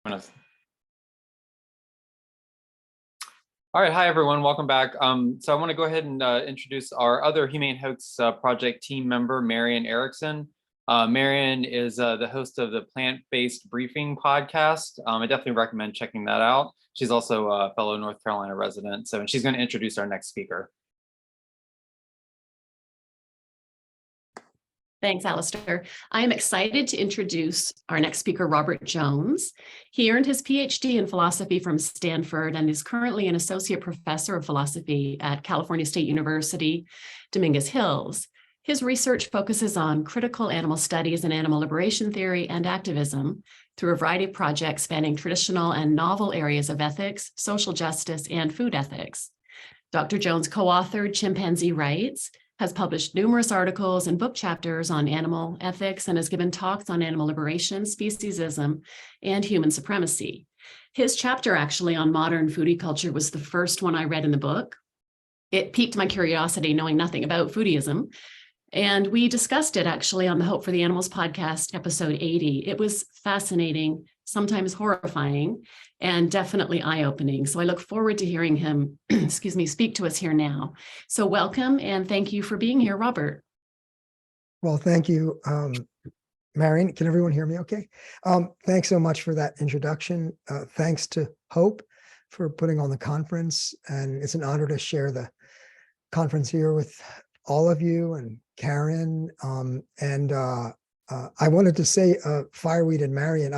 All right, hi everyone, welcome back. So I want to go ahead and introduce our other Humane Hoax Project team member, Marian Erickson. Marian is the host of the Plant-Based Briefing podcast. I definitely recommend checking that out. She's also a fellow North Carolina resident, and she's going to introduce our next speaker. Thanks, Alistair. I am excited to introduce our next speaker, Robert Jones. He earned his Ph.D. in philosophy from Stanford and is currently an associate professor of philosophy at California State University, Dominguez Hills. His research focuses on critical animal studies and animal liberation theory and activism through a variety of projects spanning traditional and novel areas of ethics, social justice, and food ethics. Dr. Jones co-authored Chimpanzee Rights, has published numerous articles and book chapters on animal ethics, and has given talks on animal liberation, speciesism, and human supremacy. His chapter actually on modern foodie culture was the first one I read in the book. It piqued my curiosity knowing nothing about foodieism. And we discussed it actually on the Hope for the Animals podcast, episode 80. It was fascinating, sometimes horrifying, and definitely eye-opening. So I look forward to hearing him, speak to us here now. So welcome, and thank you for being here, Robert. Well, thank you, Marian. Can everyone hear me okay? Thanks so much for that introduction. Thanks to Hope for putting on the conference. And it's an honor to share the conference here with all of you and Karen. I wanted to say, Fireweed and Marian,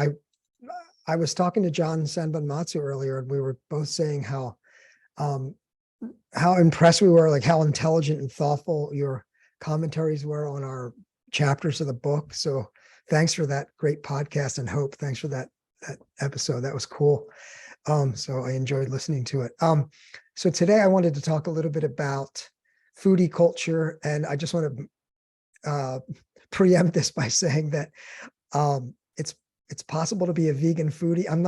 I was talking to John Sanbonmatsu earlier, and we were both saying how impressed we were, like how intelligent and thoughtful your commentaries were on our chapters of the book. So thanks for that great podcast, and Hope, thanks for that episode. That was cool. So I enjoyed listening to it. So today I wanted to talk a little bit about foodie culture, and I just want to preempt this by saying that it's possible to be a vegan foodie. I'm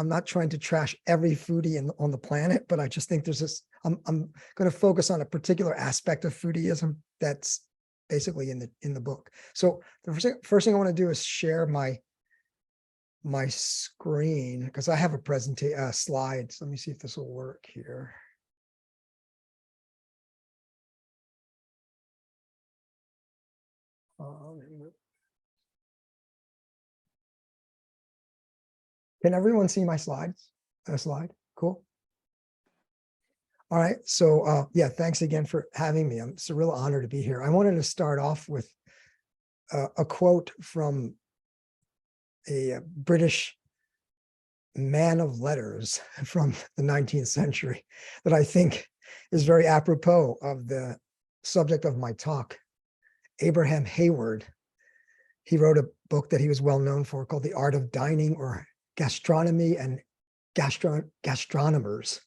not trying to trash every foodie on the planet, but I just think there's this. I'm going to focus on a particular aspect of foodieism that's basically in the book. So the first thing I want to do is share my screen, because I have a presentation slides. Let me see if this will work here. Can everyone see my slides? A slide? Cool. All right. So yeah, thanks again for having me. It's a real honor to be here. I wanted to start off with a quote from a British man of letters from the 19th century that I think is very apropos of the subject of my talk. Abraham Hayward. He wrote a book that he was well known for called The Art of Dining, or Gastronomy and Gastronomers.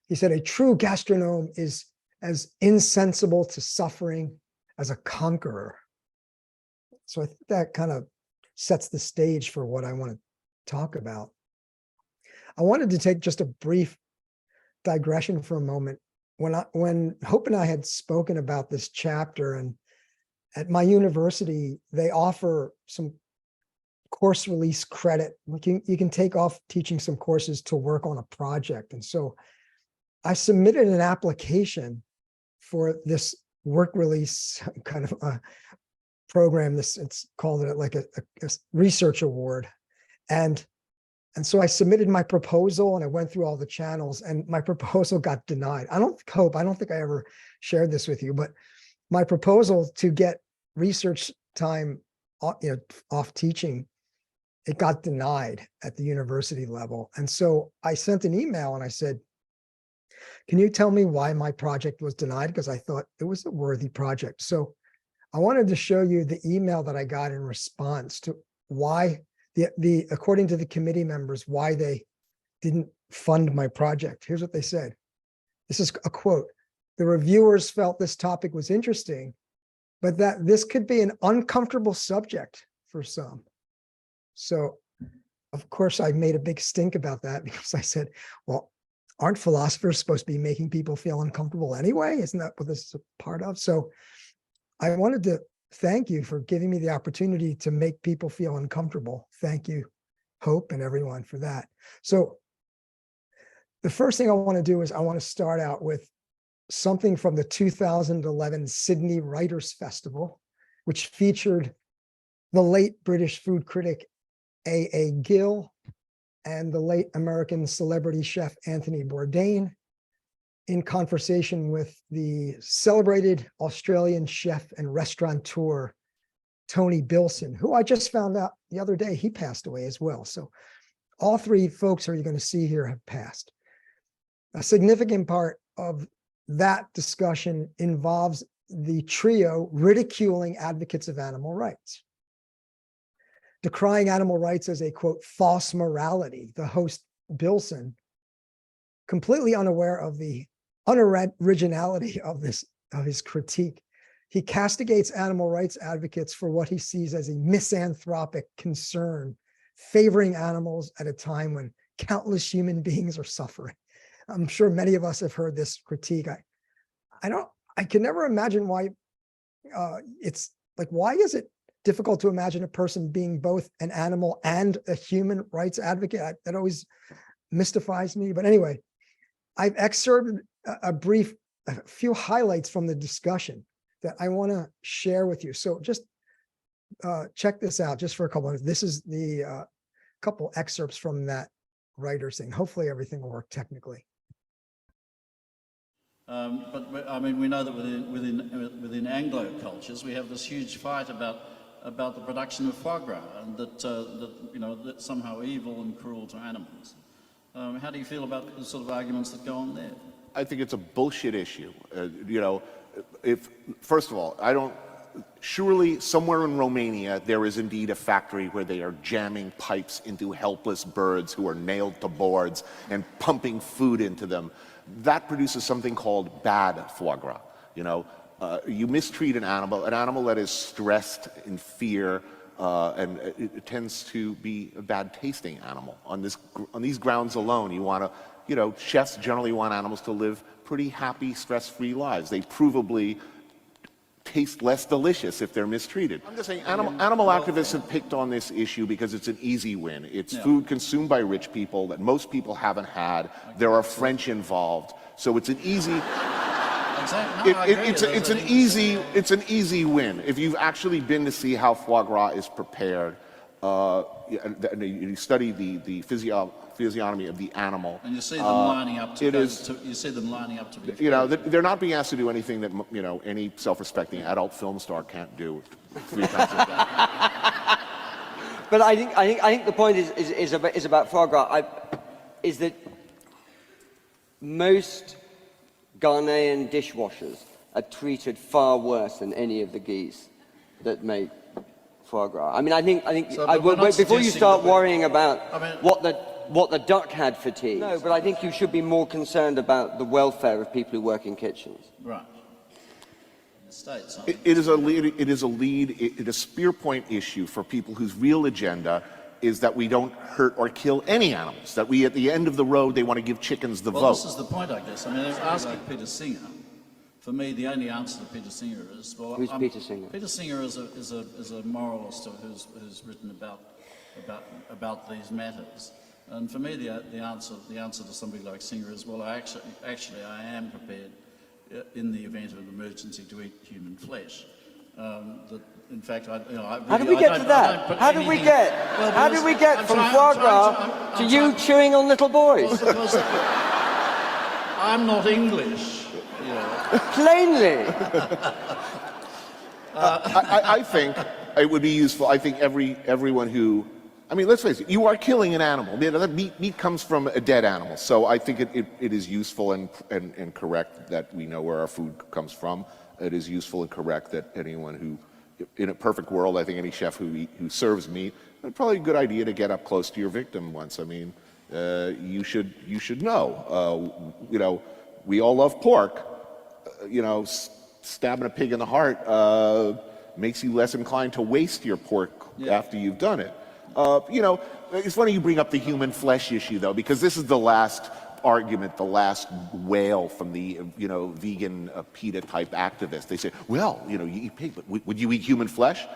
He said, a true gastronome is as insensible to suffering as a conqueror. So I think that kind of sets the stage for what I want to talk about. I wanted to take just a brief digression for a moment. When Hope and I had spoken about this chapter, and at my university, they offer some course release credit. Like you can take off teaching some courses to work on a project. And so I submitted an application for this work release kind of a program. It's called it like a research award. And so I submitted my proposal, and I went through all the channels, and my proposal got denied. I don't think I ever shared this with you, but my proposal to get research time off teaching, it got denied at the university level. And so I sent an email and I said, can you tell me why my project was denied? Because I thought it was a worthy project. So I wanted to show you the email that I got in response to why according to the committee members, why they didn't fund my project. Here's what they said. This is a quote. The reviewers felt this topic was interesting, but that this could be an uncomfortable subject for some. So, of course, I made a big stink about that, because I said, well, aren't philosophers supposed to be making people feel uncomfortable anyway? Isn't that what this is a part of? So I wanted to thank you for giving me the opportunity to make people feel uncomfortable. Thank you hope and everyone for that. So the first thing I want to do is I want to start out with something from the 2011 Sydney Writers' Festival, which featured the late British food critic A.A. Gill and the late American celebrity chef Anthony Bourdain in conversation with the celebrated Australian chef and restaurateur Tony Bilson, who I just found out the other day he passed away as well. So all three folks who you're going to see here have passed. A significant part of that discussion involves the trio ridiculing advocates of animal rights, decrying animal rights as a, quote, false morality. The host, Bilson, completely unaware of the unoriginality of his critique. He castigates animal rights advocates for what he sees as a misanthropic concern, favoring animals at a time when countless human beings are suffering. I'm sure many of us have heard this critique. I can never imagine why it's like, why is it difficult to imagine a person being both an animal and a human rights advocate? That always mystifies me. But anyway, I've excerpted a few highlights from the discussion that I want to share with you. So just check this out just for a couple of minutes. This is the couple excerpts from that writer's thing. Hopefully everything will work technically. But I mean, we know that within Anglo cultures, we have this huge fight about the production of foie gras, and that's somehow evil and cruel to animals. How do you feel about the sort of arguments that go on there? I think it's a bullshit issue. First of all, surely somewhere in Romania, there is indeed a factory where they are jamming pipes into helpless birds who are nailed to boards and pumping food into them. That produces something called bad foie gras. You mistreat an animal that is stressed in fear, and it tends to be a bad tasting animal. On these grounds alone, you want to, chefs generally want animals to live pretty happy, stress-free lives. They provably taste less delicious if they're mistreated. I'm just saying, animal activists have picked on this issue because it's an easy win. It's food consumed by rich people that most people haven't had. There are French involved, so it's an easy. It's an easy win. If you've actually been to see how foie gras is prepared, you study the physiognomy of the animal. And you see them lining up to be. They're not being asked to do anything that any self-respecting adult film star can't do 3 times a day. But I think the point is about foie gras. Is that most Ghanaian dishwashers are treated far worse than any of the geese that make foie gras. I mean, I think before you start worrying about what the duck had for tea. No, but I think you should be more concerned about the welfare of people who work in kitchens. Right. In the States, it is a spear point issue for people whose real agenda is that we don't hurt or kill any animals, that we, at the end of the road, they want to give chickens the vote. Well, this is the point, I guess. I mean, asking Peter Singer, for me, the only answer to Peter Singer is, well, who's Peter Singer? Peter Singer is a moralist who's written about these matters. And for me, the answer to somebody like Singer is, well, actually, I am prepared, in the event of an emergency, to eat human flesh. In fact, how did we get to that? How did we get from foie gras to you chewing on little boys? Well, because I'm not English. Plainly. I think it would be useful. I think everyone who, I mean, let's face it, you are killing an animal. Meat comes from a dead animal. So I think it is useful and correct that we know where our food comes from. It is useful and correct that anyone who, in a perfect world, I think any chef who serves meat, it's probably a good idea to get up close to your victim once. I mean, you should know. We all love pork. Stabbing a pig in the heart makes you less inclined to waste your pork after you've done it. It's funny you bring up the human flesh issue, though, because this is the last argument, the last wail from the vegan PETA type activists. They say, well, you eat pig, but would you eat human flesh?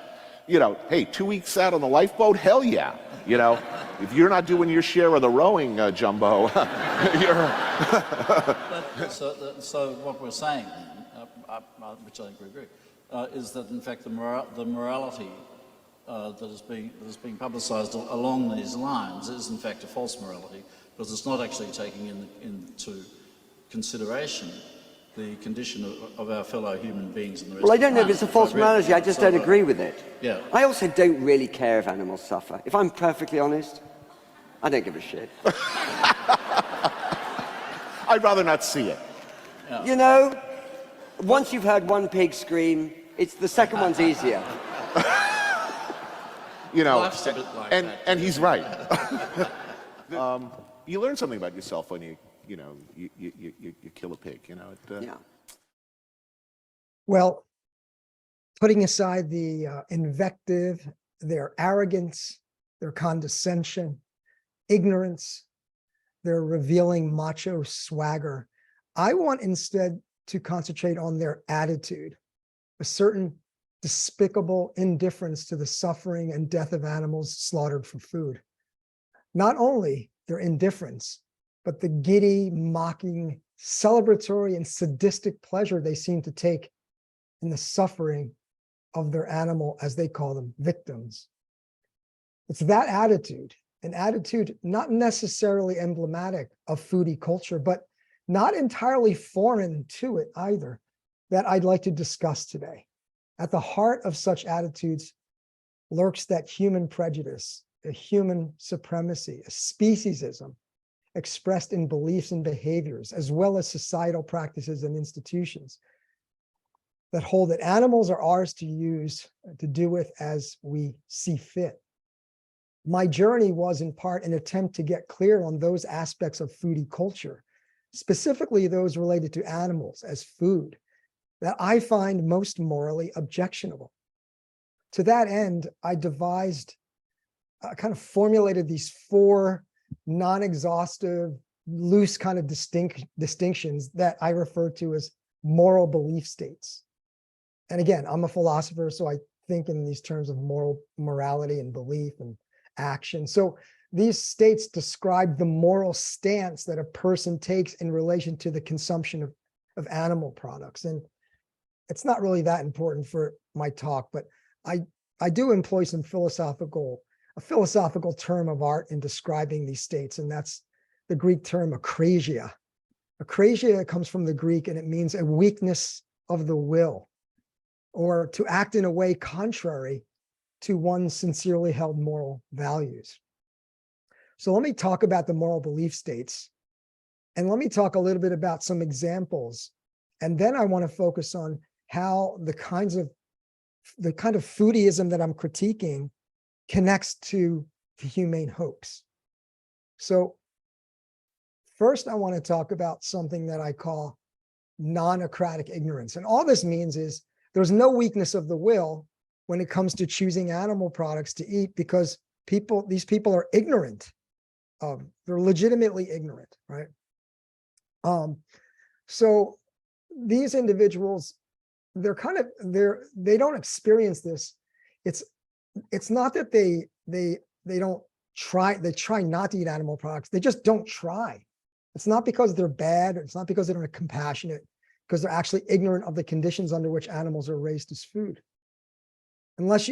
You know, hey, 2 weeks out on the lifeboat, hell yeah. You know, if you're not doing your share of the rowing, Jumbo, you're... So what we're saying, which I think we agree, is that in fact the morality that is being publicised along these lines is in fact a false morality, because it's not actually taking into consideration the condition of our fellow human beings in the rest Well, I of the don't know if planet. it's a false morality, I just don't agree with it. Yeah. I also don't really care if animals suffer. If I'm perfectly honest, I don't give a shit. I'd rather not see it. Yeah. You know, once you've heard one pig scream, it's the second one's easier. You know, Life's a bit like and that. he's right. You learn something about yourself when you kill a pig, you know. Yeah. Well, putting aside the invective, their arrogance, their condescension, ignorance, their revealing macho swagger, I want instead to concentrate on their attitude, a certain despicable indifference to the suffering and death of animals slaughtered for food. Not only their indifference, but the giddy, mocking, celebratory, and sadistic pleasure they seem to take in the suffering of their animal, as they call them, victims. It's that attitude, an attitude not necessarily emblematic of foodie culture, but not entirely foreign to it either, that I'd like to discuss today. At the heart of such attitudes lurks that human prejudice, a human supremacy, a speciesism expressed in beliefs and behaviors, as well as societal practices and institutions that hold that animals are ours to use, to do with as we see fit. My journey was in part an attempt to get clear on those aspects of foodie culture, specifically those related to animals as food, that I find most morally objectionable. To that end, I devised, kind of formulated these four non-exhaustive, loose kind of distinctions that I refer to as moral belief states. And again, I'm a philosopher, so I think in these terms of morality and belief and action. So these states describe the moral stance that a person takes in relation to the consumption of animal products. And it's not really that important for my talk, but I do employ a philosophical term of art in describing these states, and that's the Greek term akrasia. Akrasia comes from the Greek, and it means a weakness of the will, or to act in a way contrary to one's sincerely held moral values. So let me talk about the moral belief states, and let me talk a little bit about some examples, and then I want to focus on how the kind of foodieism that I'm critiquing connects to the humane hoax. So first, I want to talk about something that I call non-akratic ignorance. And all this means is there's no weakness of the will when it comes to choosing animal products to eat, because these people are ignorant. They're legitimately ignorant, right? So these individuals, they don't experience this. It's not that they try not to eat animal products. They just don't try. It's not because they're bad. It's not because they're compassionate, because they're actually ignorant of the conditions under which animals are raised as food. Unless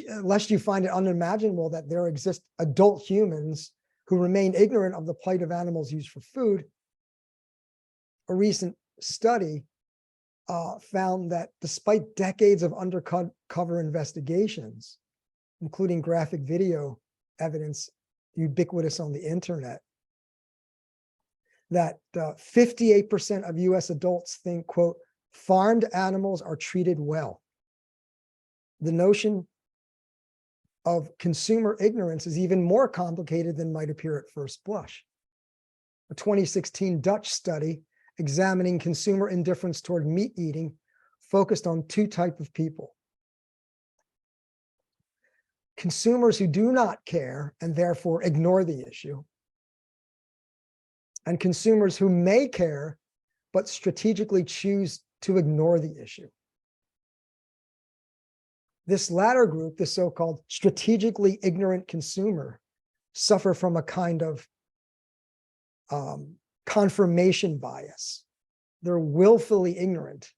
you find it unimaginable that there exist adult humans who remain ignorant of the plight of animals used for food. A recent study found that despite decades of undercover investigations, including graphic video evidence ubiquitous on the internet, that 58% of US adults think, quote, farmed animals are treated well. The notion of consumer ignorance is even more complicated than might appear at first blush. A 2016 Dutch study examining consumer indifference toward meat eating focused on two types of people: consumers who do not care and therefore ignore the issue, and consumers who may care but strategically choose to ignore the issue. This latter group, the so-called strategically ignorant consumer, suffer from a kind of confirmation bias. They're willfully ignorant,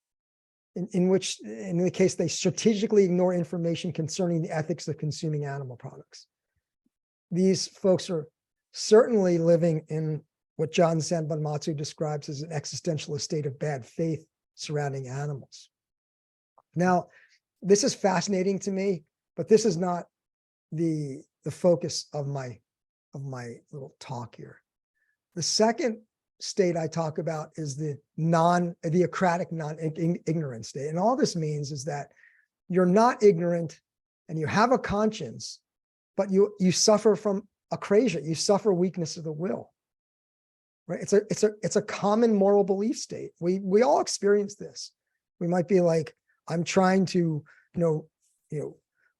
in the case they strategically ignore information concerning the ethics of consuming animal products. These folks are certainly living in what John Sanbonmatsu describes as an existentialist state of bad faith surrounding animals. Now, this is fascinating to me, but this is not the focus of my little talk here. The second state I talk about is the Akratic Non-Ignorance state. And all this means is that you're not ignorant and you have a conscience, but you suffer from akrasia, you suffer weakness of the will. Right? It's a common moral belief state. We all experience this. We might be like, I'm trying to,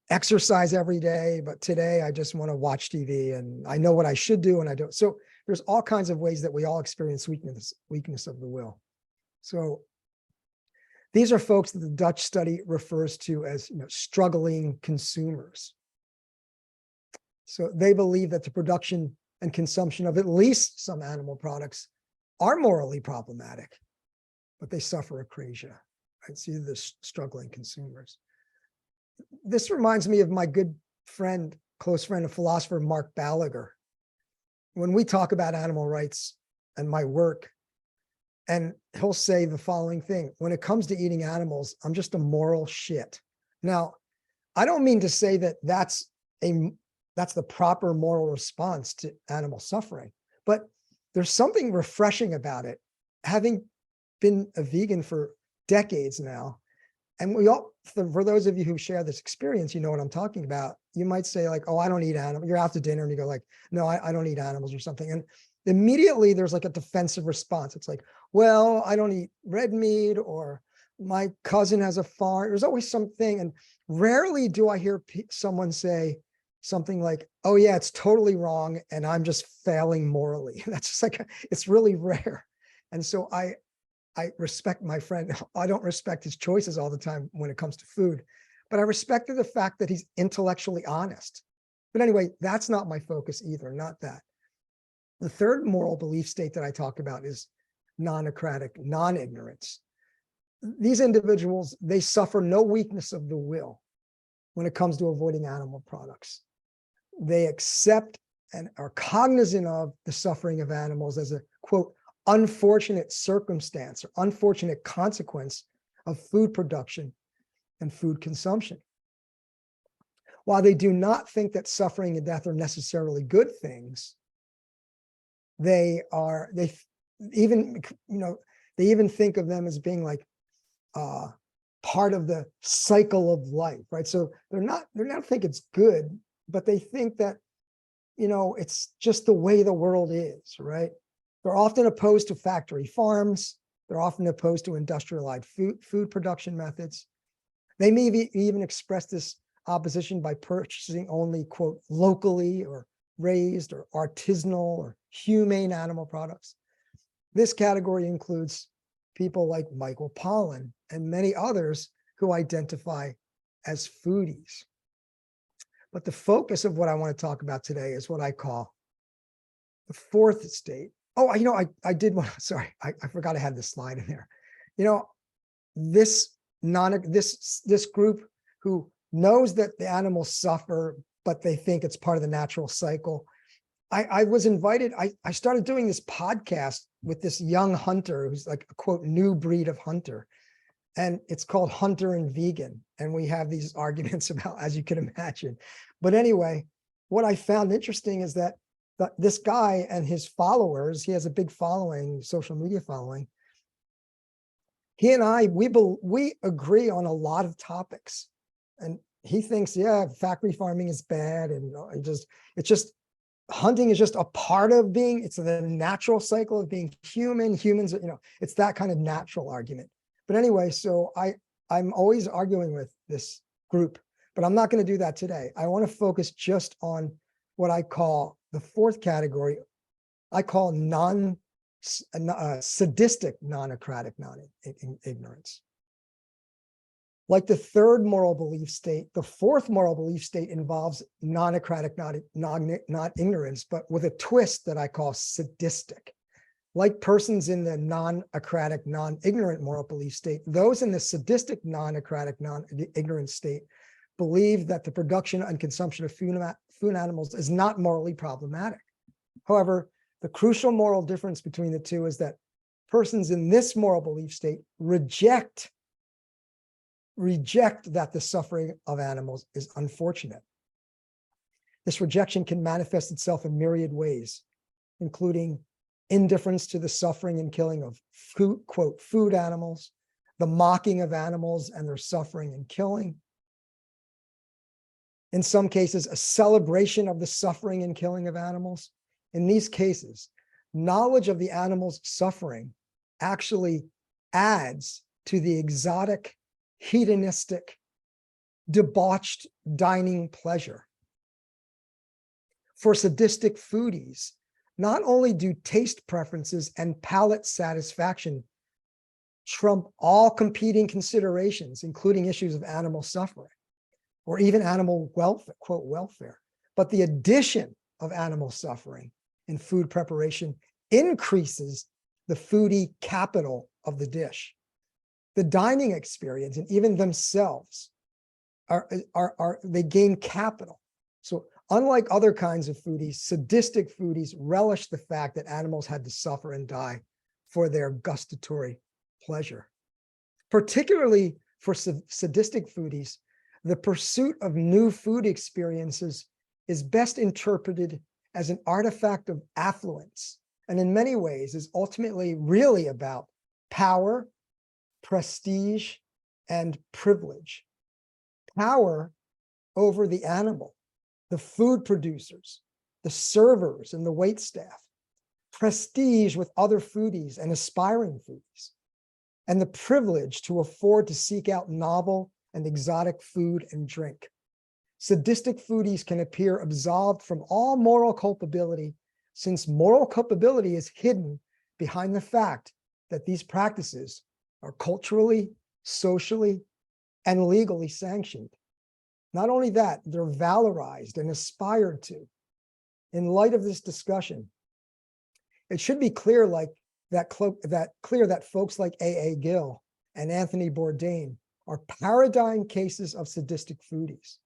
exercise every day, but today I just want to watch TV and I know what I should do and I don't. So there's all kinds of ways that we all experience weakness of the will. So these are folks that the Dutch study refers to as struggling consumers. So they believe that the production and consumption of at least some animal products are morally problematic, but they suffer akrasia. Right? See the struggling consumers. This reminds me of my good friend, close friend, and philosopher, Mark Balaguer. When we talk about animal rights and my work, and he'll say the following thing: when it comes to eating animals, I'm just a moral shit. Now, I don't mean to say that that's the proper moral response to animal suffering, but there's something refreshing about it. Having been a vegan for decades now, and for those of you who share this experience, you know what I'm talking about. You might say like, oh, I don't eat animals. You're out to dinner and you go like, no, I don't eat animals or something. And immediately there's like a defensive response. It's like, well, I don't eat red meat, or my cousin has a farm. There's always something. And rarely do I hear someone say something like, oh yeah, it's totally wrong and I'm just failing morally. That's just like, it's really rare. And so I respect my friend. I don't respect his choices all the time when it comes to food, but I respected the fact that he's intellectually honest. But anyway, that's not my focus either, not that. The third moral belief state that I talk about is non-akratic non-ignorance. These individuals, they suffer no weakness of the will when it comes to avoiding animal products. They accept and are cognizant of the suffering of animals as a, quote, unfortunate circumstance or unfortunate consequence of food production and food consumption. While they do not think that suffering and death are necessarily good things, they even think of them as being like part of the cycle of life, right? So they're not think it's good, but they think that, it's just the way the world is, right? They're often opposed to factory farms. They're often opposed to industrialized food production methods. They may even express this opposition by purchasing only, quote, locally or raised or artisanal or humane animal products. This category includes people like Michael Pollan and many others who identify as foodies. But the focus of what I want to talk about today is what I call the fourth state. Oh, I did want to, sorry, I forgot I had this slide in there. This group who knows that the animals suffer, but they think it's part of the natural cycle. I was invited, I started doing this podcast with this young hunter who's like a, quote, new breed of hunter. And it's called Hunter and Vegan. And we have these arguments about, as you can imagine. But anyway, what I found interesting is that this guy and his followers, he has a big following, social media following. He and I, we agree on a lot of topics. And he thinks, yeah, factory farming is bad. And it's just hunting is just a part of being, it's the natural cycle of being human. Humans, it's that kind of natural argument. But anyway, so I'm always arguing with this group, but I'm not going to do that today. I want to focus just on what I call the fourth category. I call sadistic non-akratic non-ignorance. Like the third moral belief state, the fourth moral belief state involves non-Akratic non-ignorance, but with a twist that I call sadistic. Like persons in the non-Akratic non-ignorant moral belief state, those in the sadistic non-Akratic non-ignorant state believe that the production and consumption of food animals is not morally problematic. However, the crucial moral difference between the two is that persons in this moral belief state reject that the suffering of animals is unfortunate. This rejection can manifest itself in myriad ways, including indifference to the suffering and killing of food, quote, food animals, the mocking of animals and their suffering and killing. In some cases, a celebration of the suffering and killing of animals. In these cases, knowledge of the animal's suffering actually adds to the exotic, hedonistic, debauched dining pleasure. For sadistic foodies, not only do taste preferences and palate satisfaction trump all competing considerations, including issues of animal suffering or even animal welfare, quote, welfare, but the addition of animal suffering in food preparation increases the foodie capital of the dish. The dining experience and even themselves they gain capital. So unlike other kinds of foodies, sadistic foodies relish the fact that animals had to suffer and die for their gustatory pleasure. Particularly for sadistic foodies, the pursuit of new food experiences is best interpreted as an artifact of affluence, and in many ways is ultimately really about power, prestige, and privilege. Power over the animal, the food producers, the servers, and the waitstaff. Prestige with other foodies and aspiring foodies. And the privilege to afford to seek out novel and exotic food and drink. Sadistic foodies can appear absolved from all moral culpability, since moral culpability is hidden behind the fact that these practices are culturally, socially, and legally sanctioned. Not only that, they're valorized and aspired to. In light of this discussion, it should be clear that folks like A.A. Gill and Anthony Bourdain are paradigm cases of sadistic foodies.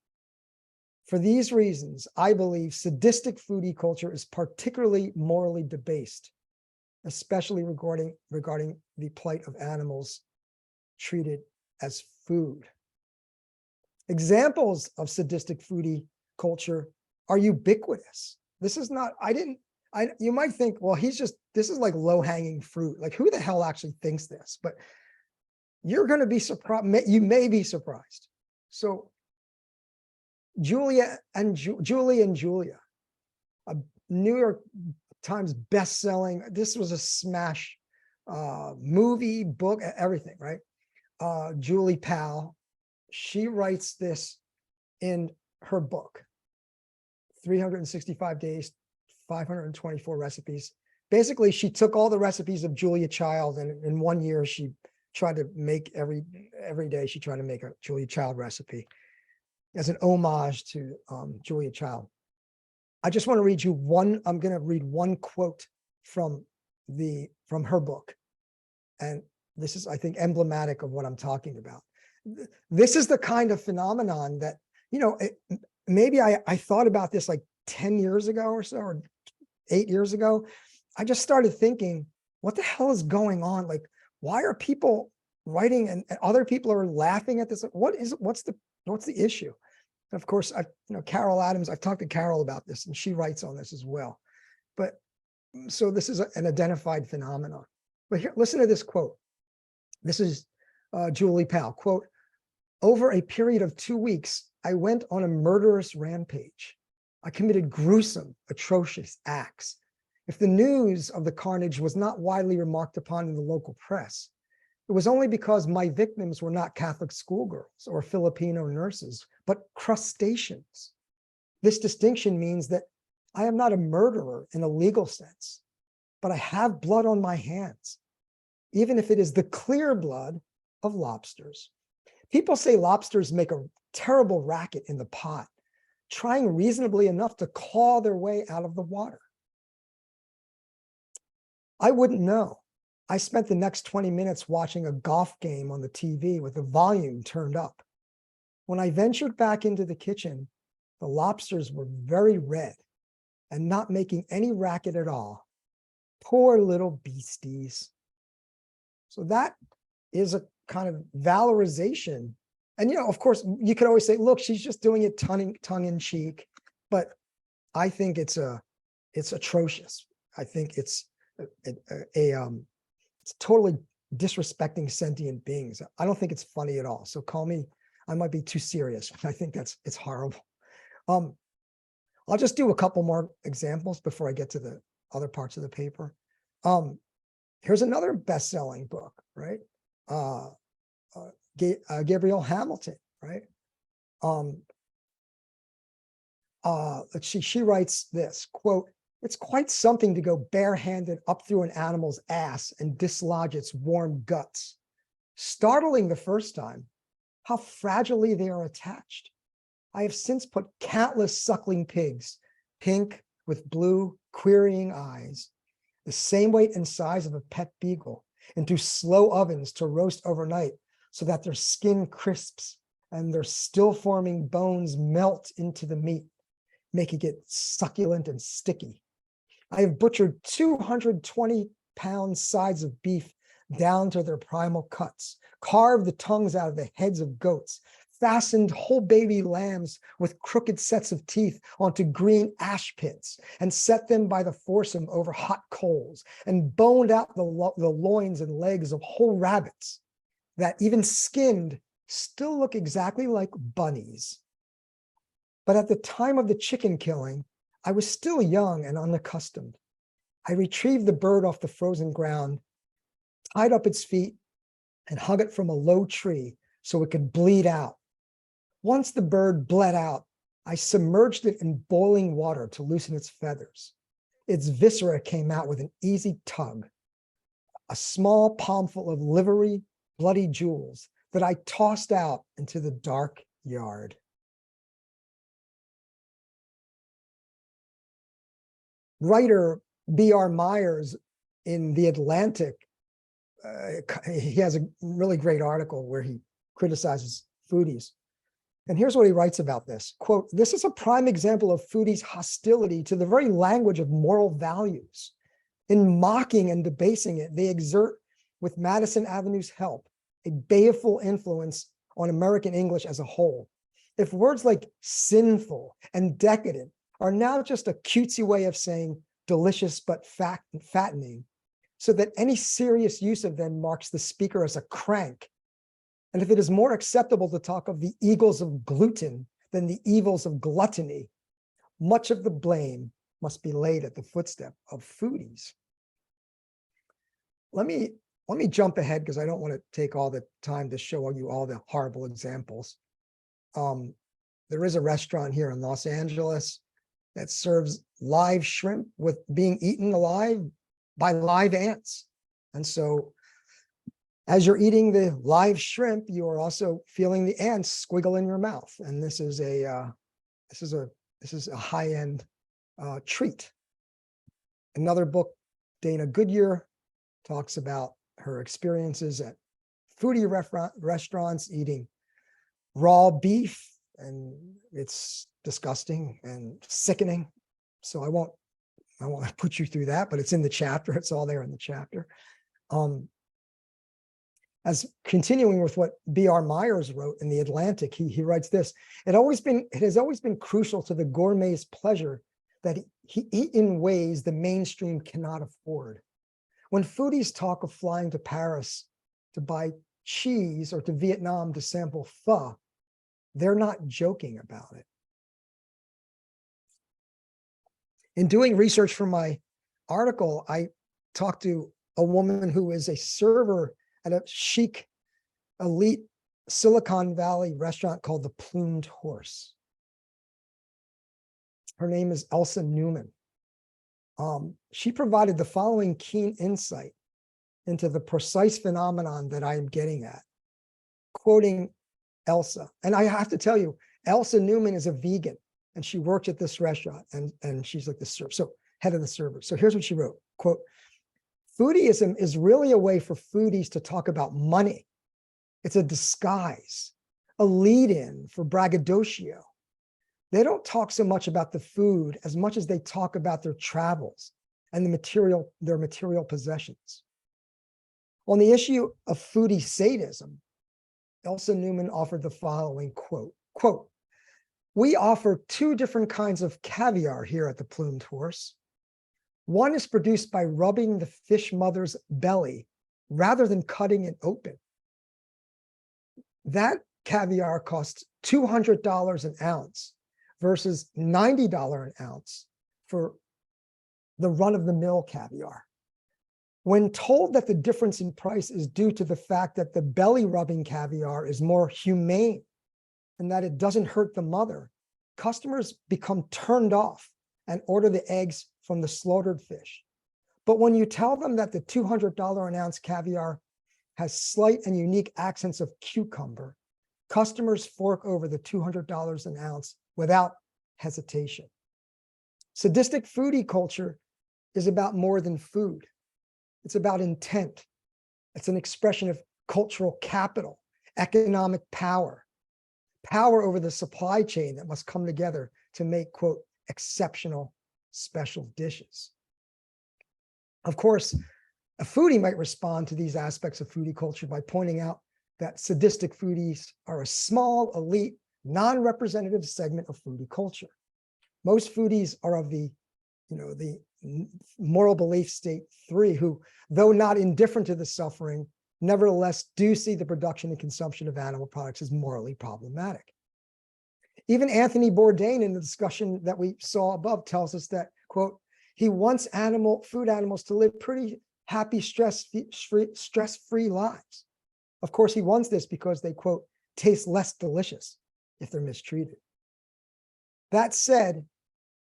For these reasons, I believe sadistic foodie culture is particularly morally debased, especially regarding the plight of animals treated as food. Examples of sadistic foodie culture are ubiquitous. This is not, you might think, well, this is like low-hanging fruit. Like, who the hell actually thinks this? But you're going to be surprised. You may be surprised. So Julie and Julia, a New York Times best-selling, this was a smash movie, book, everything, right? Julie Powell, she writes this in her book, 365 days, 524 recipes. Basically, she took all the recipes of Julia Child, and in 1 year, she tried to make every day, she tried to make a Julia Child recipe as an homage to Julia Child. I just want to read you I'm going to read one quote from her book. And this is, I think, emblematic of what I'm talking about. This is the kind of phenomenon that, maybe I thought about this like 10 years ago or so, or 8 years ago. I just started thinking, what the hell is going on? Like, why are people writing and other people are laughing at this? What's the issue? And of course, Carol Adams, I've talked to Carol about this, and she writes on this as well. But so this is an identified phenomenon. But here, listen to this quote. This is Julie Powell, quote, "Over a period of 2 weeks, I went on a murderous rampage. I committed gruesome, atrocious acts. If the news of the carnage was not widely remarked upon in the local press, it was only because my victims were not Catholic schoolgirls or Filipino nurses, but crustaceans. This distinction means that I am not a murderer in a legal sense, but I have blood on my hands, even if it is the clear blood of lobsters. People say lobsters make a terrible racket in the pot, trying reasonably enough to claw their way out of the water. I wouldn't know. I spent the next 20 minutes watching a golf game on the TV with the volume turned up. When I ventured back into the kitchen, the lobsters were very red and not making any racket at all. Poor little beasties. So that is a kind of valorization. And, of course, you could always say, look, she's just doing it tongue in cheek. But I think it's atrocious. I think it's totally disrespecting sentient beings. I don't think it's funny at all. So call me, I might be too serious. I think it's horrible. I'll just do a couple more examples before I get to the other parts of the paper. Here's another best-selling book, right? Gabrielle Hamilton, right? Let's see, she writes this, quote, "It's quite something to go barehanded up through an animal's ass and dislodge its warm guts. Startling the first time, how fragilely they are attached. I have since put countless suckling pigs, pink with blue querying eyes, the same weight and size of a pet beagle, into slow ovens to roast overnight so that their skin crisps and their still forming bones melt into the meat, making it succulent and sticky. I have butchered 220-pound sides of beef down to their primal cuts, carved the tongues out of the heads of goats, fastened whole baby lambs with crooked sets of teeth onto green ash pits, and set them by the foursome over hot coals, and boned out the loins and legs of whole rabbits that, even skinned, still look exactly like bunnies. But at the time of the chicken killing, I was still young and unaccustomed. I retrieved the bird off the frozen ground, tied up its feet, and hung it from a low tree so it could bleed out. Once the bird bled out, I submerged it in boiling water to loosen its feathers. Its viscera came out with an easy tug, a small palmful of livery, bloody jewels that I tossed out into the dark yard." Writer B.R. Myers in The Atlantic, he has a really great article where he criticizes foodies. And here's what he writes about this, quote, "This is a prime example of foodies' hostility to the very language of moral values. In mocking and debasing it, they exert, with Madison Avenue's help, a baleful influence on American English as a whole. If words like sinful and decadent are now just a cutesy way of saying delicious but fattening, so that any serious use of them marks the speaker as a crank. And if it is more acceptable to talk of the eagles of gluten than the evils of gluttony, much of the blame must be laid at the footstep of foodies." Let me jump ahead because I don't want to take all the time to show you all the horrible examples. There is a restaurant here in Los Angeles that serves live shrimp with being eaten alive by live ants. And so as you're eating the live shrimp, you are also feeling the ants squiggle in your mouth. And this is a high-end treat. Another book, Dana Goodyear talks about her experiences at foodie restaurants eating raw beef, and it's disgusting and sickening. So I won't put you through that, but it's in the chapter. It's all there in the chapter. As continuing with what B.R. Myers wrote in The Atlantic, he writes this: it has always been crucial to the gourmet's pleasure that he eat in ways the mainstream cannot afford. When foodies talk of flying to Paris to buy cheese or to Vietnam to sample pho, they're not joking about it. In doing research for my article, I talked to a woman who is a server at a chic, elite Silicon Valley restaurant called the Plumed Horse. Her name is Elsa Newman. She provided the following keen insight into the precise phenomenon that I am getting at. Quoting Elsa. And I have to tell you, Elsa Newman is a vegan and she worked at this restaurant and she's like the server, so head of the server. So here's what she wrote, quote, "Foodieism is really a way for foodies to talk about money. It's a disguise, a lead-in for braggadocio. They don't talk so much about the food as much as they talk about their travels and their material possessions." On the issue of foodie sadism, Elsa Newman offered the following quote, "We offer two different kinds of caviar here at the Plumed Horse. One is produced by rubbing the fish mother's belly rather than cutting it open. That caviar costs $200 an ounce versus $90 an ounce for the run-of-the-mill caviar. When told that the difference in price is due to the fact that the belly-rubbing caviar is more humane and that it doesn't hurt the mother, customers become turned off and order the eggs from the slaughtered fish. But when you tell them that the $200 an ounce caviar has slight and unique accents of cucumber, customers fork over the $200 an ounce without hesitation." Sadistic foodie culture is about more than food. It's about intent. It's an expression of cultural capital, economic power over the supply chain that must come together to make, quote, exceptional special dishes. Of course, a foodie might respond to these aspects of foodie culture by pointing out that sadistic foodies are a small, elite, non-representative segment of foodie culture. Most foodies are of the moral belief state 3, who, though not indifferent to the suffering, nevertheless do see the production and consumption of animal products as morally problematic. Even Anthony Bourdain, in the discussion that we saw above, tells us that, quote, he wants food animals to live pretty happy, stress-free lives. Of course, he wants this because they, quote, taste less delicious if they're mistreated. That said,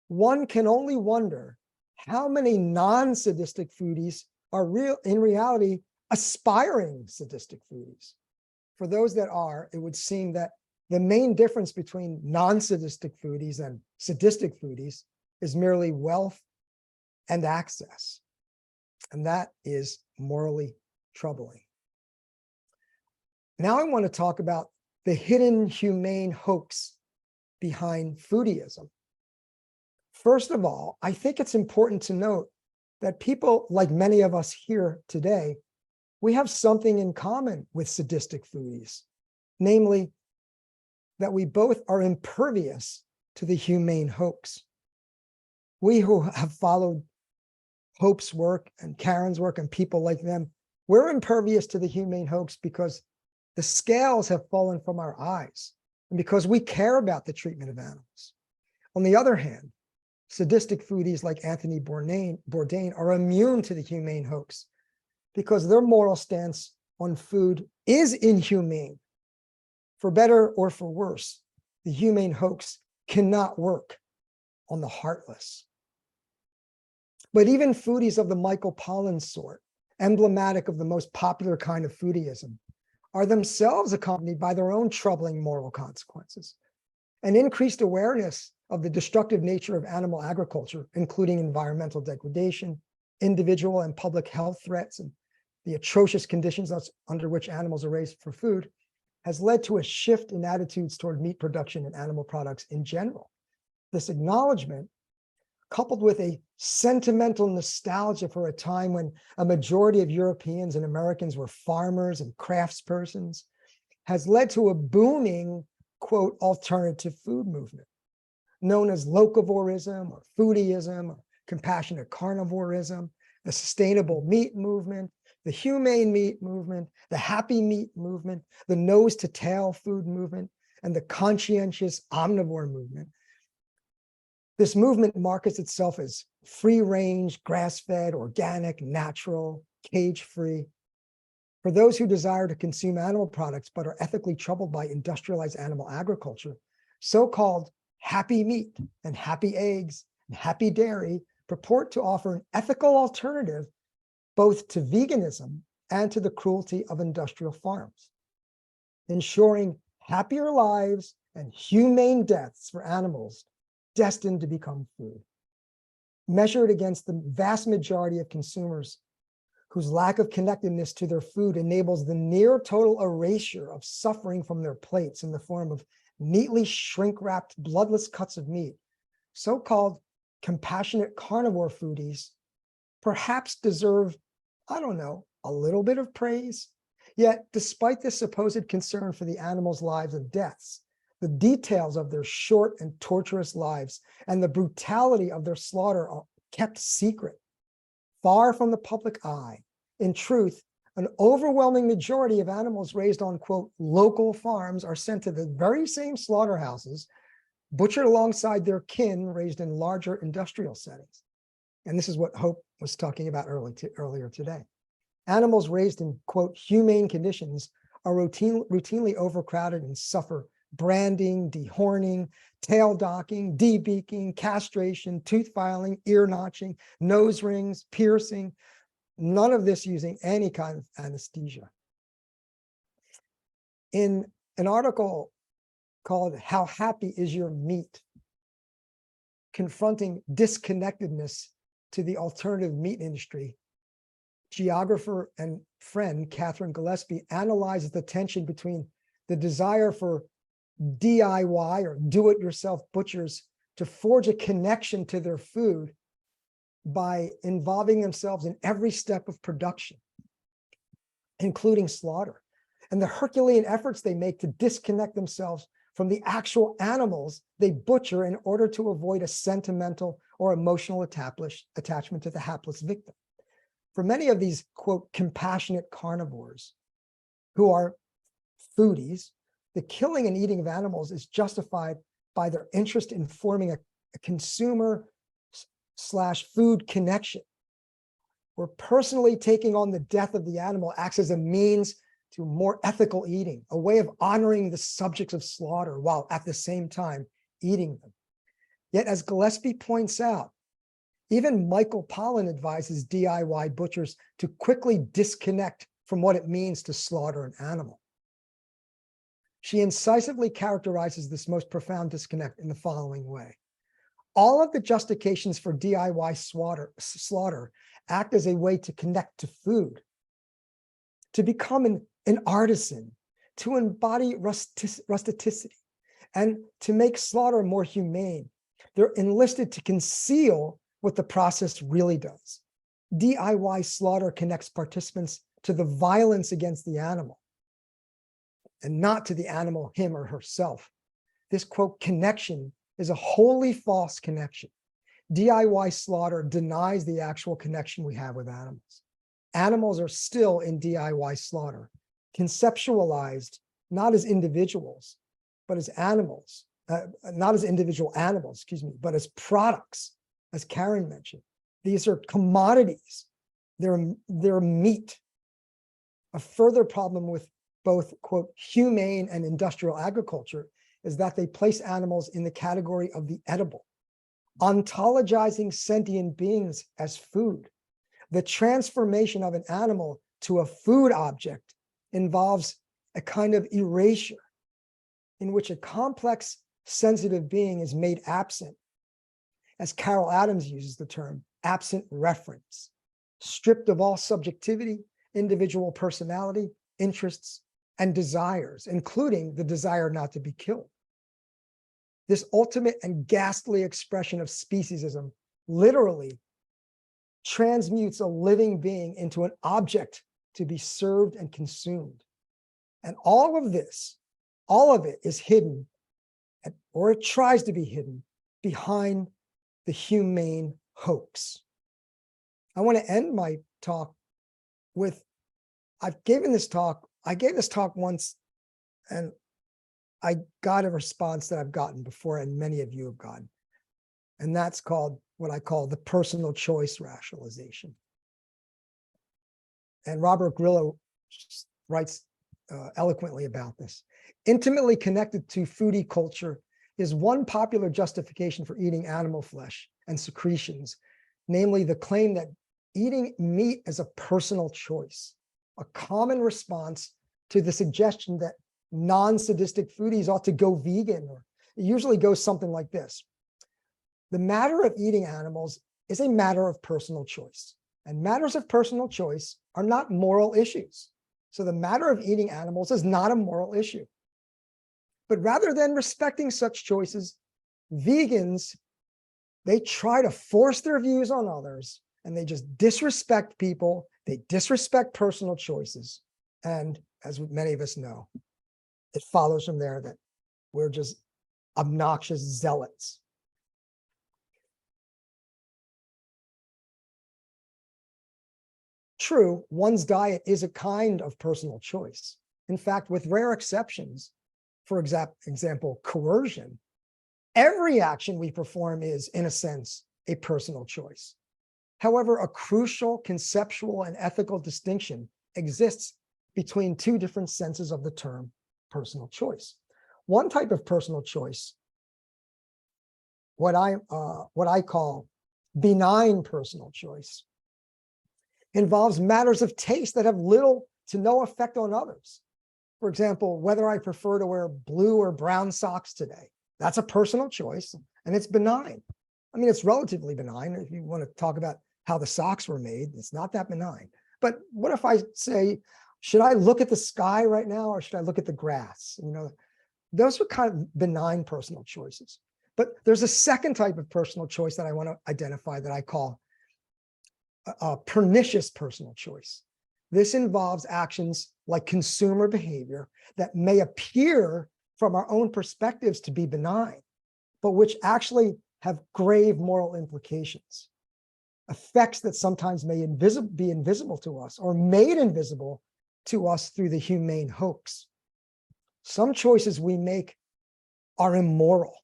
one can only wonder how many non-sadistic foodies are in reality aspiring sadistic foodies. For those that are, it would seem that the main difference between non-sadistic foodies and sadistic foodies is merely wealth and access. And that is morally troubling. Now I want to talk about the hidden humane hoax behind foodieism. First of all, I think it's important to note that people, like many of us here today, we have something in common with sadistic foodies, namely that we both are impervious to the humane hoax. We who have followed Hope's work and Karen's work and people like them, we're impervious to the humane hoax because the scales have fallen from our eyes and because we care about the treatment of animals. On the other hand, sadistic foodies like Anthony Bourdain are immune to the humane hoax because their moral stance on food is inhumane. For better or for worse, the humane hoax cannot work on the heartless. But even foodies of the Michael Pollan sort, emblematic of the most popular kind of foodieism, are themselves accompanied by their own troubling moral consequences. An increased awareness of the destructive nature of animal agriculture, including environmental degradation, individual and public health threats, and the atrocious conditions under which animals are raised for food, has led to a shift in attitudes toward meat production and animal products in general. This acknowledgement, coupled with a sentimental nostalgia for a time when a majority of Europeans and Americans were farmers and craftspersons, has led to a booming, quote, alternative food movement, known as locavorism or foodieism or compassionate carnivorism, the sustainable meat movement, the humane meat movement, the happy meat movement, the nose to tail food movement, and the conscientious omnivore movement. This movement markets itself as free-range, grass-fed, organic, natural, cage-free. For those who desire to consume animal products but are ethically troubled by industrialized animal agriculture, so-called happy meat and happy eggs and happy dairy purport to offer an ethical alternative both to veganism and to the cruelty of industrial farms. Ensuring happier lives and humane deaths for animals destined to become food, measured against the vast majority of consumers whose lack of connectedness to their food enables the near total erasure of suffering from their plates in the form of neatly shrink-wrapped, bloodless cuts of meat. So-called compassionate carnivore foodies perhaps deserve, I don't know, a little bit of praise. Yet, despite this supposed concern for the animals' lives and deaths, the details of their short and torturous lives and the brutality of their slaughter are kept secret, far from the public eye. In truth, an overwhelming majority of animals raised on, quote, local farms are sent to the very same slaughterhouses, butchered alongside their kin raised in larger industrial settings. And this is what Hope was talking about earlier today. Animals raised in, quote, humane conditions are routinely overcrowded and suffer branding, dehorning, tail docking, debeaking, castration, tooth filing, ear notching, nose rings, piercing, none of this using any kind of anesthesia. In an article called How Happy Is Your Meat? Confronting disconnectedness to the alternative meat industry, geographer and friend Catherine Gillespie analyzes the tension between the desire for DIY or do-it-yourself butchers to forge a connection to their food by involving themselves in every step of production, including slaughter, and the Herculean efforts they make to disconnect themselves from the actual animals they butcher in order to avoid a sentimental or emotional attachment to the hapless victim. For many of these, quote, compassionate carnivores who are foodies, the killing and eating of animals is justified by their interest in forming a consumer/food connection, where personally taking on the death of the animal acts as a means to more ethical eating, a way of honoring the subjects of slaughter while at the same time eating them. Yet, as Gillespie points out, even Michael Pollan advises DIY butchers to quickly disconnect from what it means to slaughter an animal. She incisively characterizes this most profound disconnect in the following way. All of the justifications for DIY slaughter act as a way to connect to food, to become an artisan, to embody rusticity, and to make slaughter more humane. They're enlisted to conceal what the process really does. DIY slaughter connects participants to the violence against the animal and not to the animal, him or herself. This, quote, connection is a wholly false connection. DIY slaughter denies the actual connection we have with animals. Animals are still in DIY slaughter, conceptualized not as individuals, but as animals, not as individual animals, but as products, as Karen mentioned. These are commodities. They're meat. A further problem with both, quote, humane and industrial agriculture is that they place animals in the category of the edible, ontologizing sentient beings as food. The transformation of an animal to a food object involves a kind of erasure in which a complex, sensitive being is made absent, as Carol Adams uses the term, absent reference, stripped of all subjectivity, individual personality, interests, and desires, including the desire not to be killed. This ultimate and ghastly expression of speciesism literally transmutes a living being into an object to be served and consumed. And all of it is hidden, or it tries to be hidden, behind the humane hoax. I want to end my talk with, I gave this talk once, and I got a response that I've gotten before, and many of you have gotten. And that's called what I call the personal choice rationalization. And Robert Grillo writes eloquently about this. Intimately connected to foodie culture is one popular justification for eating animal flesh and secretions, namely the claim that eating meat is a personal choice, a common response to the suggestion that non-sadistic foodies ought to go vegan, or it usually goes something like this. The matter of eating animals is a matter of personal choice, and matters of personal choice are not moral issues. So the matter of eating animals is not a moral issue. But rather than respecting such choices, vegans, they try to force their views on others, and they just disrespect people. They disrespect personal choices. And as many of us know, it follows from there that we're just obnoxious zealots. True, one's diet is a kind of personal choice. In fact, with rare exceptions, for example, coercion, every action we perform is, in a sense, a personal choice. However, a crucial conceptual and ethical distinction exists between two different senses of the term personal choice. One type of personal choice, what I call benign personal choice, involves matters of taste that have little to no effect on others. For example, whether I prefer to wear blue or brown socks today. That's a personal choice, and it's benign. I mean, it's relatively benign. If you want to talk about how the socks were made, it's not that benign. But what if I say, should I look at the sky right now, or should I look at the grass? You know, those are kind of benign personal choices. But there's a second type of personal choice that I want to identify that I call a pernicious personal choice. This involves actions like consumer behavior that may appear from our own perspectives to be benign, but which actually have grave moral implications, effects that sometimes may be invisible to us or made invisible to us through the humane hoax. Some choices we make are immoral.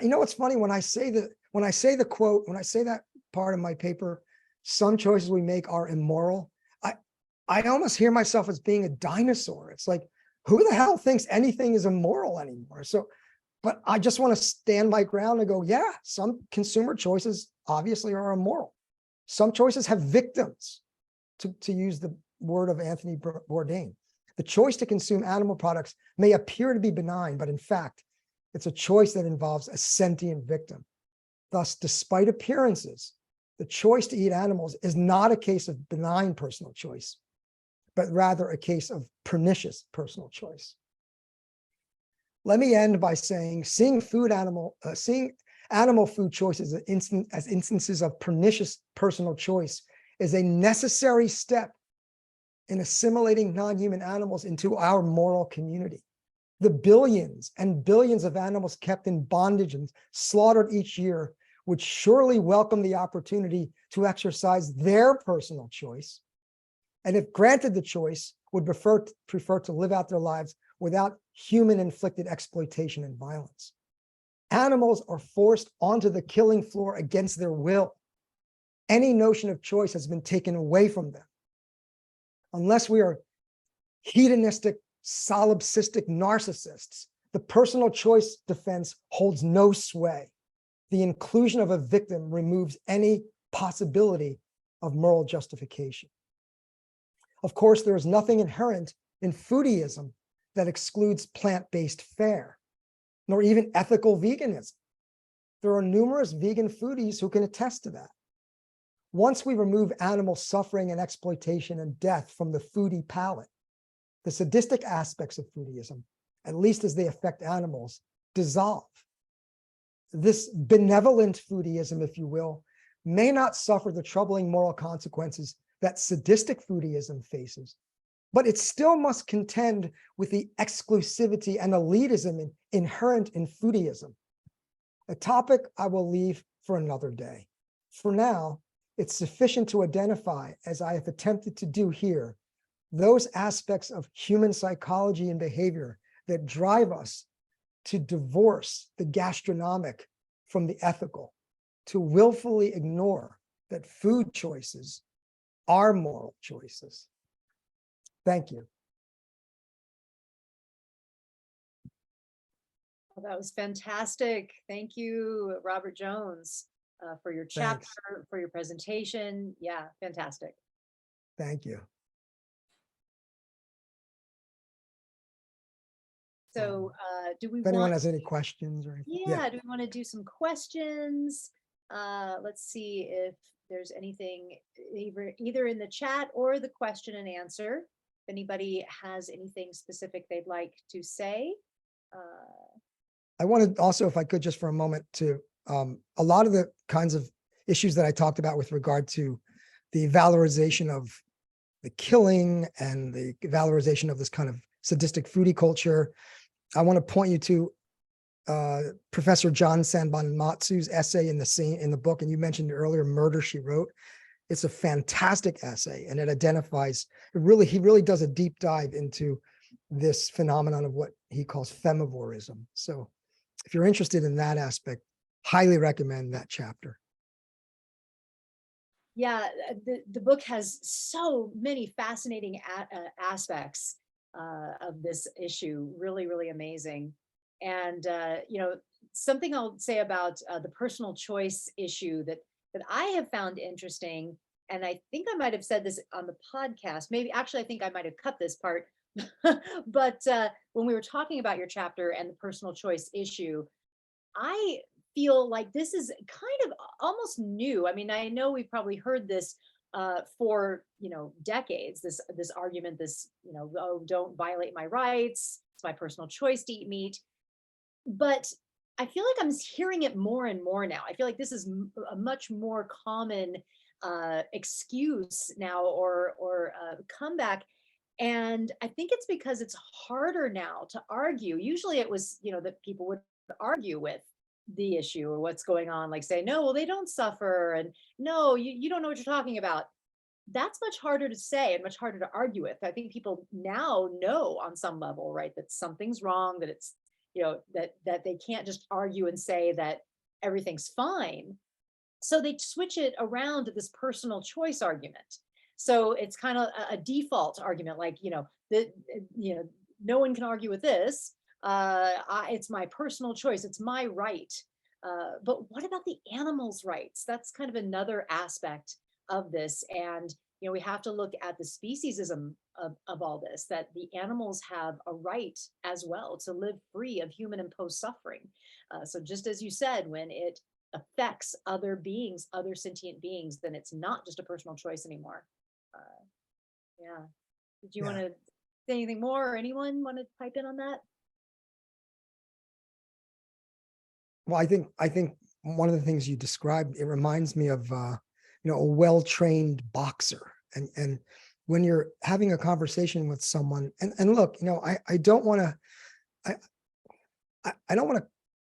You know what's funny? When I say the quote, when I say that part of my paper, some choices we make are immoral, I almost hear myself as being a dinosaur. It's like, who the hell thinks anything is immoral anymore? So, but I just want to stand my ground and go, yeah, some consumer choices obviously are immoral. Some choices have victims, to use the word of Anthony Bourdain. The choice to consume animal products may appear to be benign, but in fact, it's a choice that involves a sentient victim. Thus, despite appearances, the choice to eat animals is not a case of benign personal choice, but rather a case of pernicious personal choice. Let me end by saying seeing animal food choices as instances of pernicious personal choice is a necessary step in assimilating non-human animals into our moral community. The billions and billions of animals kept in bondage and slaughtered each year would surely welcome the opportunity to exercise their personal choice, and if granted the choice, would prefer to live out their lives without human-inflicted exploitation and violence. Animals are forced onto the killing floor against their will. Any notion of choice has been taken away from them. Unless we are hedonistic, solipsistic narcissists, the personal choice defense holds no sway. The inclusion of a victim removes any possibility of moral justification. Of course, there is nothing inherent in foodieism that excludes plant-based fare, nor even ethical veganism. There are numerous vegan foodies who can attest to that. Once we remove animal suffering and exploitation and death from the foodie palate, the sadistic aspects of foodieism, at least as they affect animals, dissolve. This benevolent foodieism, if you will, may not suffer the troubling moral consequences that sadistic foodieism faces, but it still must contend with the exclusivity and elitism inherent in foodieism, a topic I will leave for another day. For now, it's sufficient to identify, as I have attempted to do here, those aspects of human psychology and behavior that drive us to divorce the gastronomic from the ethical, to willfully ignore that food choices are moral choices. Thank you. Well, that was fantastic. Thank you, Robert Jones, for your chapter, for your presentation. Yeah, fantastic. Thank you. So do we If anyone want, has any questions or anything. yeah, do we want to do some questions? Let's see if there's anything either in the chat or the question and answer. If anybody has anything specific they'd like to say. I wanted also, if I could, just for a moment, to a lot of the kinds of issues that I talked about with regard to the valorization of the killing and the valorization of this kind of sadistic foodie culture. I want to point you to Professor John Sanbonmatsu's essay in the book, and you mentioned earlier, Murder, She Wrote. It's a fantastic essay, and it identifies, he really does a deep dive into this phenomenon of what he calls femivorism. So if you're interested in that aspect, highly recommend that chapter. Yeah, the book has so many fascinating aspects of this issue, really amazing. And something I'll say about the personal choice issue that I have found interesting, and I think I might have said this on the podcast, maybe actually I think I might have cut this part, but when we were talking about your chapter and the personal choice issue, I feel like this is kind of almost new. I mean, I know we've probably heard this for decades, this argument, this oh, don't violate my rights, it's my personal choice to eat meat. But I feel like I'm hearing it more and more now. I feel like this is a much more common excuse now, or comeback. And I think it's because it's harder now to argue. Usually it was, that people would argue with the issue or what's going on, like say, no, well, they don't suffer, and no, you don't know what you're talking about. That's much harder to say and much harder to argue with. I think people now know on some level, right, that something's wrong, that it's, that they can't just argue and say that everything's fine. So they switch it around to this personal choice argument. So it's kind of a default argument, like, no one can argue with this. It's my personal choice. It's my right. But what about the animals' rights? That's kind of another aspect of this. And, we have to look at the speciesism of all this, that the animals have a right as well to live free of human imposed suffering. So just as you said, when it affects other beings, other sentient beings, then it's not just a personal choice anymore. Yeah. Did you want to say anything more, or anyone want to pipe in on that? Well, I think one of the things you described, it reminds me of a well-trained boxer, and when you're having a conversation with someone, and look, I don't want to I don't want to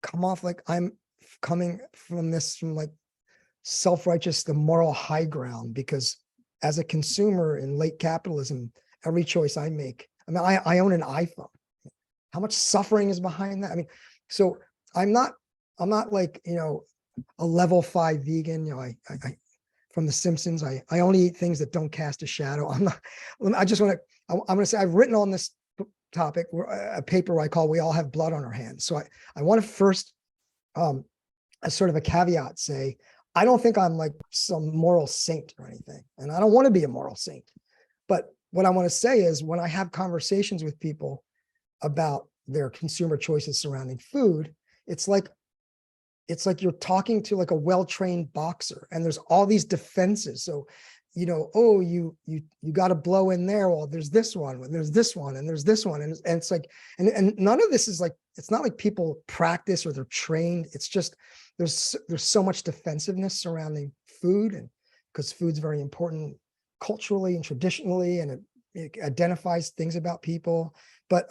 come off like I'm coming from like self-righteous, the moral high ground, because as a consumer in late capitalism, every choice I make, I mean, I own an iPhone. How much suffering is behind that? I mean, so I'm not like, a level 5 vegan. I from The Simpsons, I only eat things that don't cast a shadow. I'm going to say I've written on this topic a paper I call "We All Have Blood on Our Hands." So I want to first, as sort of a caveat, say I don't think I'm like some moral saint or anything, and I don't want to be a moral saint. But what I want to say is, when I have conversations with people about their consumer choices surrounding food, it's like you're talking to like a well-trained boxer, and there's all these defenses. So, oh, you got to blow in there. Well, there's this one, and there's this one, and there's this one. And it's like, and none of this is like, it's not like people practice or they're trained. It's just, there's so much defensive-ness surrounding food, and because food's very important culturally and traditionally, and it identifies things about people. But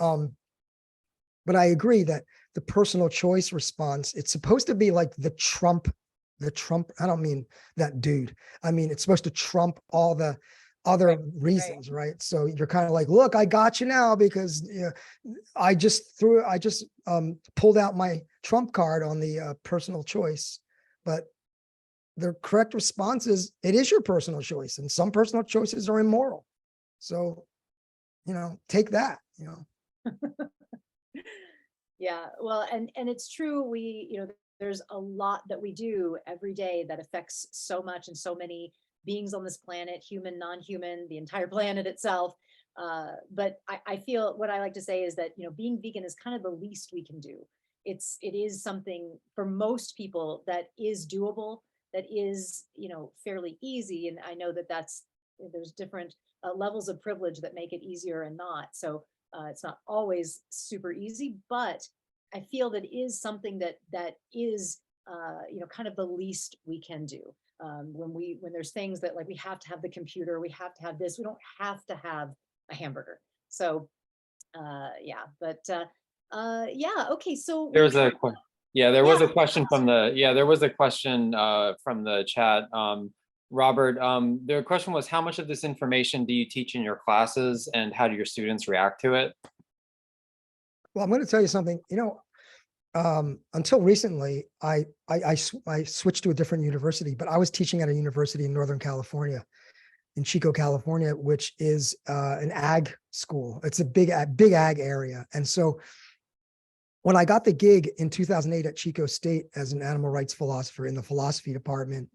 I agree that the personal choice response, it's supposed to be like the Trump, I don't mean that dude. I mean, it's supposed to trump all the other reasons, right? So you're kind of like, look, I got you now because I just pulled out my Trump card on the personal choice. But the correct response is, it is your personal choice, and some personal choices are immoral. So, take that, Yeah, well, and it's true. There's a lot that we do every day that affects so much and so many beings on this planet, human, non-human, the entire planet itself. But I feel what I like to say is that, being vegan is kind of the least we can do. It is something for most people that is doable, that is, fairly easy. And I know that there's different levels of privilege that make it easier and not. So it's not always super easy, but I feel that it is something that is, kind of the least we can do. When there's things that, like, we have to have the computer, we have to have this, we don't have to have a hamburger. So yeah, but yeah, okay. So There was a there was a question from the chat. Robert, the question was, how much of this information do you teach in your classes, and how do your students react to it? Well, I'm going to tell you something. Until recently, I switched to a different university, but I was teaching at a university in Northern California, in Chico, California, which is an ag school. It's a big ag area. And so when I got the gig in 2008 at Chico State as an animal rights philosopher in the philosophy department,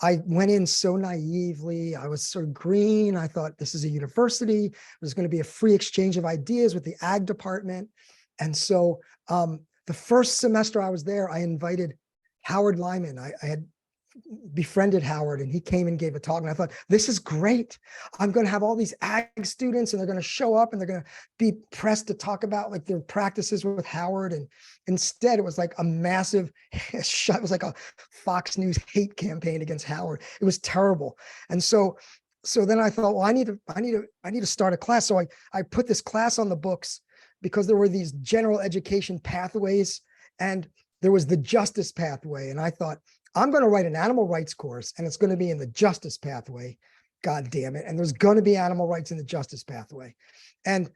I went in so naively. I was sort of green. I thought, this is a university. There's going to be a free exchange of ideas with the ag department. And so the first semester I was there, I invited Howard Lyman. I had befriended Howard, and he came and gave a talk, and I thought, this is great. I'm going to have all these ag students, and they're going to show up, and they're going to be pressed to talk about, like, their practices with Howard. And instead, it was like a massive it was like a Fox News hate campaign against Howard. It was terrible. And so then I thought, well, I need to start a class. So I put this class on the books, because there were these general education pathways, and there was the justice pathway. And I thought, I'm going to write an animal rights course, and it's going to be in the justice pathway. God damn it. And there's going to be animal rights in the justice pathway. And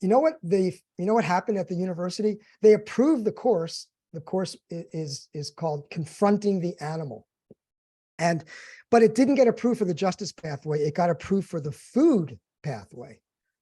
you know what happened at the university? They approved the course. The course is called Confronting the Animal. But it didn't get approved for the justice pathway. It got approved for the food pathway.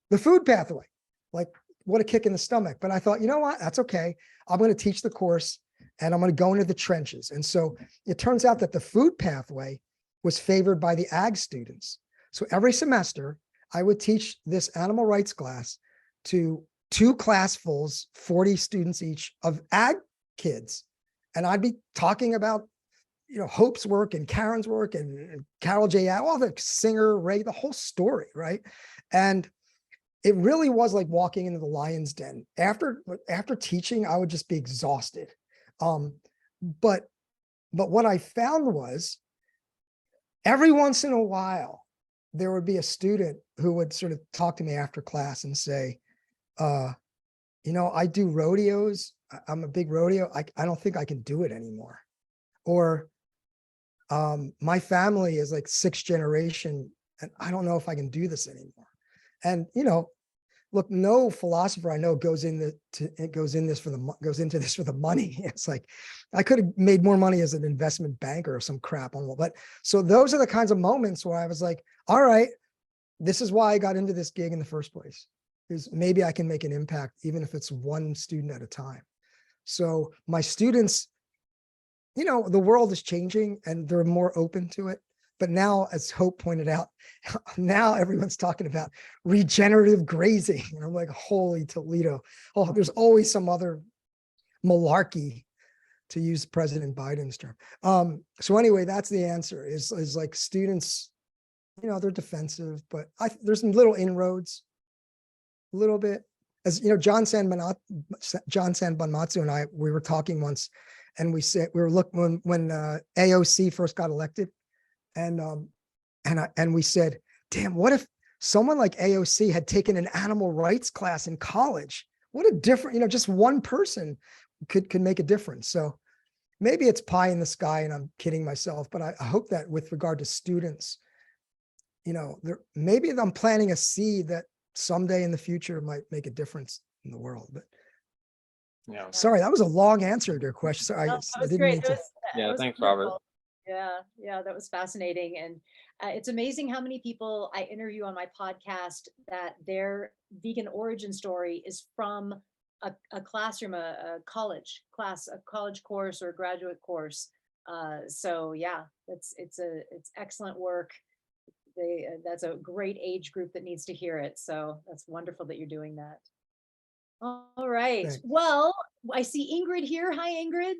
The food pathway. Like, what a kick in the stomach. But I thought, you know what? That's okay. I'm going to teach the course, and I'm going to go into the trenches. And so it turns out that the food pathway was favored by the ag students. So every semester, I would teach this animal rights class to 2 classfuls, 40 students each, of ag kids. And I'd be talking about, Hope's work and Karen's work and Carol J. all the Singer, Ray, the whole story, right? And it really was like walking into the lion's den. After teaching, I would just be exhausted. But what I found was, every once in a while, there would be a student who would sort of talk to me after class and say, I do rodeos. I'm a big rodeo. I don't think I can do it anymore. Or my family is like 6th generation, and I don't know if I can do this anymore. And, look, no philosopher I know goes into this for the money. It's like, I could have made more money as an investment banker or some crap on. But so those are the kinds of moments where I was like, all right, this is why I got into this gig in the first place, is maybe I can make an impact, even if it's one student at a time. So my students, the world is changing, and they're more open to it. But now, as Hope pointed out, now everyone's talking about regenerative grazing. And I'm like, holy Toledo. Oh, there's always some other malarkey, to use President Biden's term. So anyway, that's the answer, is like, students, they're defensive, but there's some little inroads, a little bit. As John Sanbonmatsu and I, we were talking once, and we said, we were looking when AOC first got elected. And we said, damn, what if someone like AOC had taken an animal rights class in college? What a different, just one person could make a difference. So maybe it's pie in the sky, and I'm kidding myself, but I hope that with regard to students, maybe I'm planting a seed that someday in the future might make a difference in the world. But yeah, sorry, that was a long answer to your question. Sorry, that I was didn't great. mean to. Yeah, thanks, Wonderful. Robert. Yeah, that was fascinating. And it's amazing how many people I interview on my podcast that their vegan origin story is from a classroom, a college class, a college course or a graduate course. So yeah, it's excellent work. That's a great age group that needs to hear it. So that's wonderful that you're doing that. All right. Thanks. Well, I see Ingrid here. Hi, Ingrid.